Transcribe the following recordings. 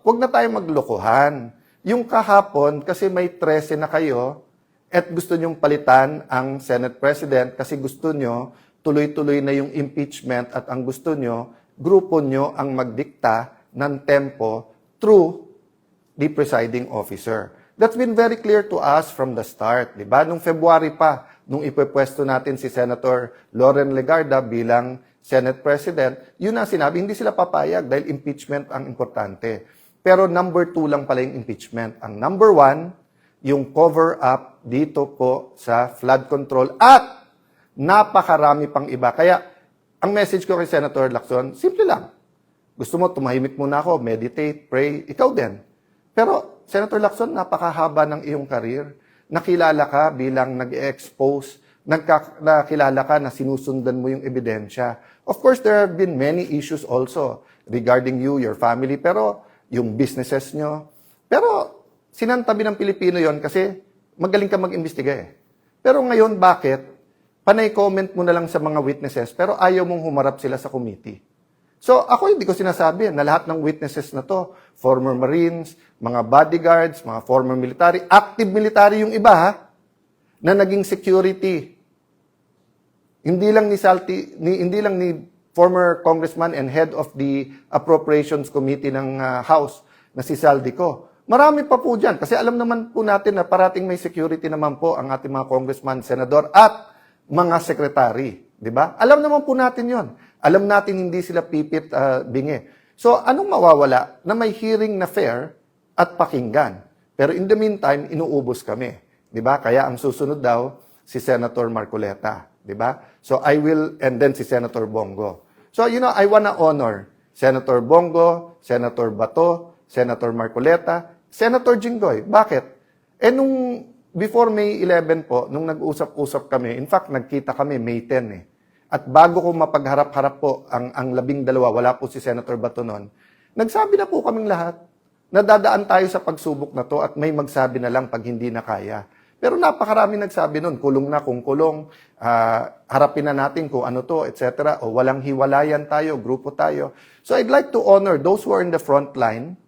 wag na tayo maglokohan. Yung kahapon, kasi may 13 na kayo, at gusto nyong palitan ang Senate President kasi gusto nyo tuloy-tuloy na yung impeachment at ang gusto nyo, grupo nyo ang magdikta ng tempo through the presiding officer. That's been very clear to us from the start, di ba? Nung February pa, nung ipepwesto natin si Senator Loren Legarda bilang Senate President, yun ang sinabi, hindi sila papayag dahil impeachment ang importante. Pero number 2 lang pala yung impeachment. Ang number 1, yung cover-up dito po sa flood control at napakarami pang iba. Kaya, ang message ko kay Senator Lacson, simple lang. Gusto mo, tumahimik muna ako, meditate, pray, ikaw din. Pero, Senator Lacson, napakahaba ng iyong career. Nakilala ka bilang nag-expose, nakilala ka na sinusundan mo yung ebidensya. Of course, there have been many issues also regarding you, your family, pero yung businesses nyo. Pero, sinantabi ng Pilipino yon kasi magaling ka mag-imbestiga eh. Pero ngayon, bakit? Panay comment mo na lang sa mga witnesses, pero ayaw mong humarap sila sa committee. So, ako hindi ko sinasabi na lahat ng witnesses na to, former Marines, mga bodyguards, mga former military, active military yung iba ha, na naging security. Hindi lang ni former congressman and head of the Appropriations Committee ng House na si Saldico. Marami pa po dyan. Kasi alam naman po natin na parating may security naman po ang ating mga congressman, senador, at mga sekretary. Diba? Alam naman po natin yon. Alam natin hindi sila pipit bingi. So, anong mawawala na may hearing na fair at pakinggan? Pero in the meantime, inuubos kami. Diba? Kaya ang susunod daw, si Senator Marcoleta. Diba? So, and then si Senator Bongo. So, I wanna honor Senator Bongo, Senator Bato, Senator Marcoleta, Senator Jinggoy. Bakit? Before May 11 po, nung nag-usap-usap kami, in fact, nagkita kami May 10 eh. At bago ko mapagharap-harap po ang 12, wala po si Senator Bato noon, nagsabi na po kaming lahat na dadaan tayo sa pagsubok na to at may magsabi na lang pag hindi na kaya. Pero napakarami nagsabi noon, kulong na kung kulong, harapin na natin kung ano to, etc. O walang hiwalayan tayo, grupo tayo. So I'd like to honor those who are in the front line.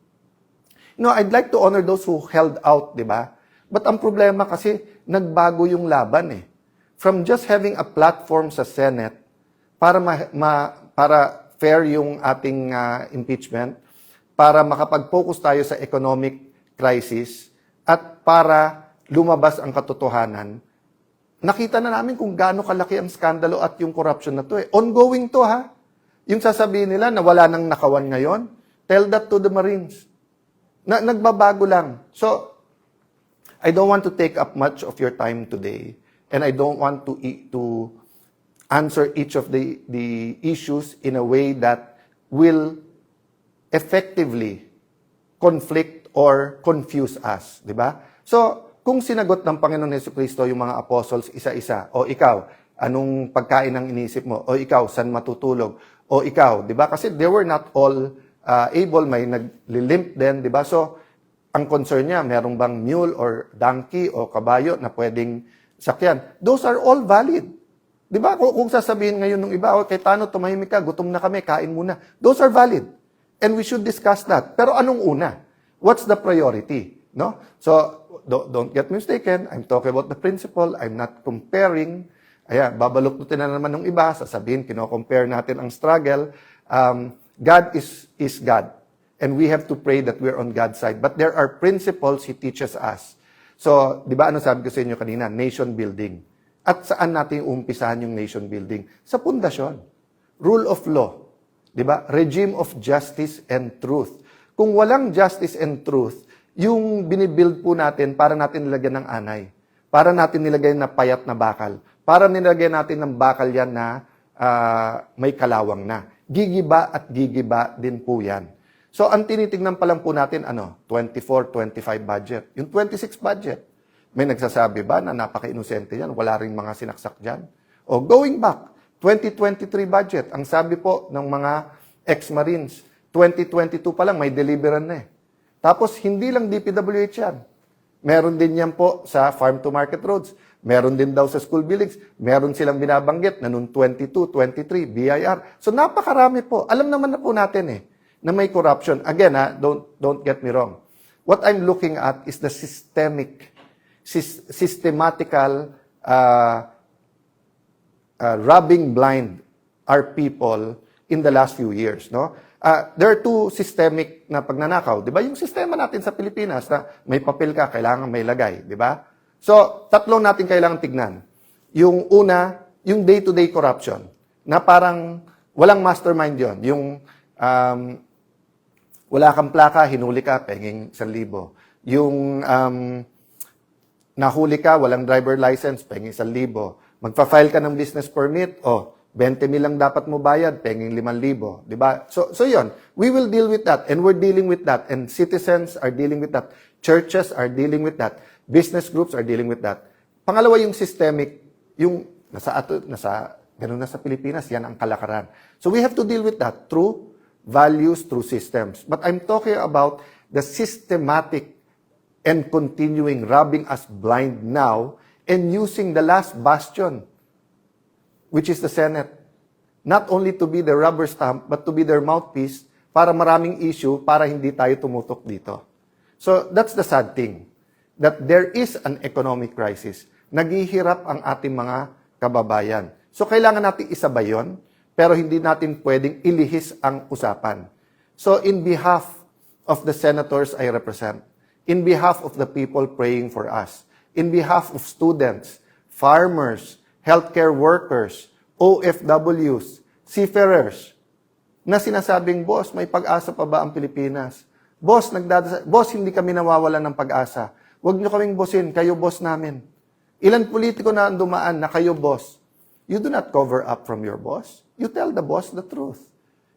I'd like to honor those who held out, di ba? But ang problema kasi, nagbago yung laban eh. From just having a platform sa Senate para fair yung ating impeachment, para makapag-focus tayo sa economic crisis, at para lumabas ang katotohanan, nakita na namin kung gaano kalaki ang skandalo at yung corruption na to eh. Ongoing to ha. Yung sasabihin nila na wala nang nakawan ngayon, tell that to the Marines. Nagbabago lang. So, I don't want to take up much of your time today, and I don't want to answer each of the issues in a way that will effectively conflict or confuse us, di ba? So, kung sinagot ng Panginoon Jesucristo yung mga apostles isa-isa, o ikaw, anong pagkain ang iniisip mo? O ikaw, saan matutulog? O ikaw, di ba? Kasi they were not all able, may naglilimp din, di ba? So, ang concern niya, merong bang mule or donkey o kabayo na pwedeng sakyan? Those are all valid. Di ba? Kung sasabihin ngayon ng iba, kay Tano, tumahimik ka, gutom na kami, kain muna. Those are valid. And we should discuss that. Pero anong una? What's the priority? No? So, don't get mistaken. I'm talking about the principle. I'm not comparing. Ayan, babaluktutin na naman ng iba, sasabihin, kino-compare natin ang struggle. God is God. And we have to pray that we're on God's side. But there are principles He teaches us. So, di ba ano sabi ko sa inyo kanina? Nation building. At saan natin umpisahan yung nation building? Sa pundasyon. Rule of law. Di ba? Regime of justice and truth. Kung walang justice and truth, yung binibuild po natin, para natin nilagyan ng anay. Para natin nilagyan na payat na bakal. Para nilagyan natin ng bakal yan na may kalawang na. Gigiba at gigiba din po yan. So, ang tinitignan pa lang po natin, 24-25 budget. Yung 26 budget, may nagsasabi ba na napaka-inosente yan? Wala rin mga sinaksak dyan? O going back, 2023 budget, ang sabi po ng mga ex-Marines, 2022 pa lang, may deliveran na eh. Tapos, hindi lang DPWH yan. Meron din yan po sa farm-to-market roads. Meron din daw sa school buildings. Meron silang binabanggit na noong 22, 23, BIR. So, napakarami po. Alam naman na po natin eh, na may corruption. Again, don't get me wrong. What I'm looking at is the systematical rubbing blind our people in the last few years. No? There are two systemic na pagnanakaw. Di ba? Yung sistema natin sa Pilipinas na may papel ka, kailangan may lagay. Di ba? So, tatlong natin kailangan tignan. Yung una, yung day-to-day corruption, na parang walang mastermind yon. Yung wala kang plaka, hinuli ka, penging 1,000. Yung nahuli ka, walang driver license, penging 1,000. Magpa-file ka ng business permit, 20,000 lang dapat mo bayad, penging 5,000. Diba? So yon. We will deal with that, and we're dealing with that, and citizens are dealing with that. Churches are dealing with that. Business groups are dealing with that. Pangalawa, yung systemic, yung ganun na sa Pilipinas, yan ang kalakaran. So we have to deal with that through values, through systems. But I'm talking about the systematic and continuing rubbing us blind now and using the last bastion, which is the Senate, not only to be the rubber stamp, but to be their mouthpiece para maraming issue para hindi tayo tumutok dito. So that's the sad thing, that there is an economic crisis. Naghihirap ang ating mga kababayan. So kailangan natin isabay yun, pero hindi natin pwedeng ilihis ang usapan. So in behalf of the senators I represent, in behalf of the people praying for us, in behalf of students, farmers, healthcare workers, OFWs, seafarers, na sinasabing, boss, may pag-asa pa ba ang Pilipinas? Boss, hindi kami nawawalan ng pag-asa. Huwag niyo kaming bossin, kayo boss namin. Ilan politiko na ang dumaan na kayo boss? You do not cover up from your boss. You tell the boss the truth.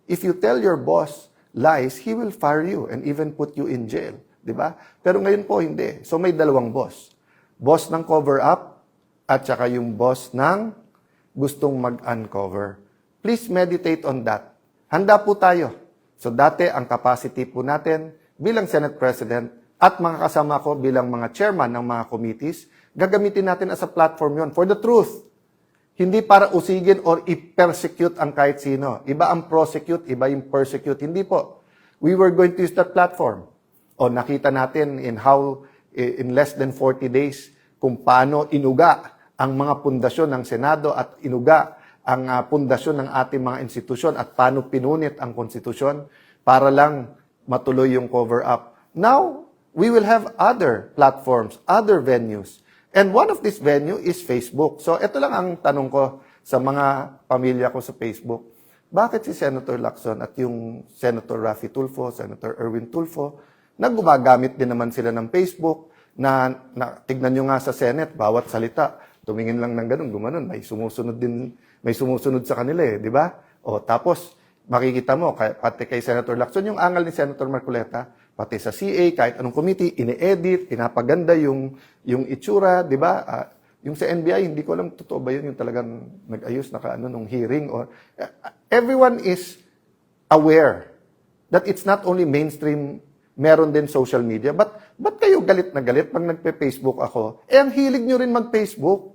If you tell your boss lies, he will fire you and even put you in jail. Diba? Pero ngayon po, hindi. So may dalawang boss. Boss ng cover up at saka yung boss ng gustong mag-uncover. Please meditate on that. Handa po tayo. So dati, ang capacity po natin bilang Senate President at mga kasama ko bilang mga chairman ng mga committees, gagamitin natin as a platform yon for the truth. Hindi para usigin or i-persecute ang kahit sino. Iba ang prosecute, iba yung persecute. Hindi po. We were going to use that platform. O nakita natin in less than 40 days, kung paano inuga ang mga pundasyon ng Senado at inuga ang pundasyon ng ating mga institusyon at paano pinunit ang konstitusyon para lang matuloy yung cover-up. Now, we will have other platforms, other venues. And one of this venue is Facebook. So, ito lang ang tanong ko sa mga pamilya ko sa Facebook. Bakit si Senator Lacson at yung Senator Raffy Tulfo, Senator Erwin Tulfo, gumagamit din naman sila ng Facebook na tignan nyo nga sa Senate, bawat salita, tumingin lang ng ganun, gumanon, may sumusunod sa kanila di ba? Tapos, makikita mo, pati kay Senator Lacson, yung angal ni Senator Marcoleta, pati sa CA, kahit anong committee, ine-edit, pinapaganda yung itsura, di ba? Yung sa NBI, hindi ko alam, totoo ba yun, yung talagang nag-ayos nung hearing. Everyone is aware that it's not only mainstream, meron din social media. But kayo galit na galit pag nagpe-Facebook ako? Ang hilig nyo rin mag-Facebook.